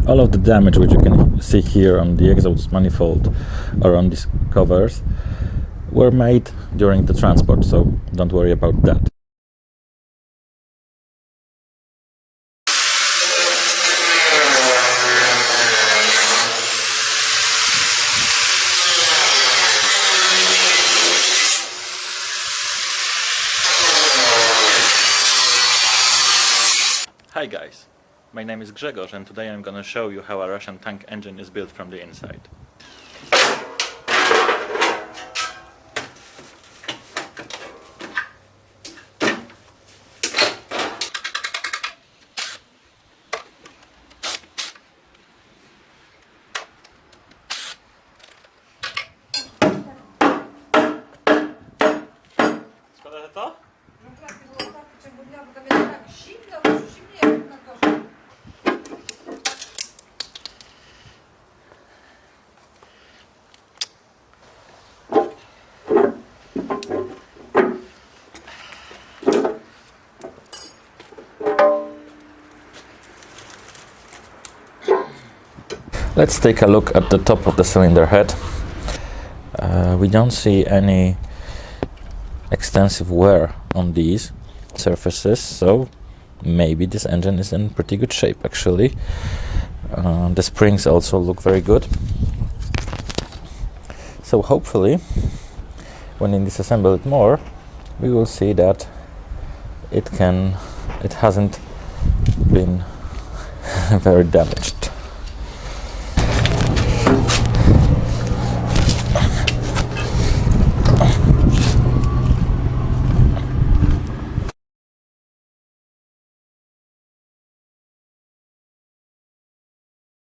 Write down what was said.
All of the damage which you can see here on the exhaust manifold or on these covers were made during the transport, so don't worry about that. Hi guys, my name is Grzegorz and today I'm gonna show you how a Russian tank engine is built from the inside. Szkoda, że to? Let's take a look at the top of the cylinder head. We don't see any extensive wear on these surfaces, so maybe this engine is in pretty good shape actually. The springs also look very good. So hopefully when we disassemble it more, we will see that it hasn't been very damaged.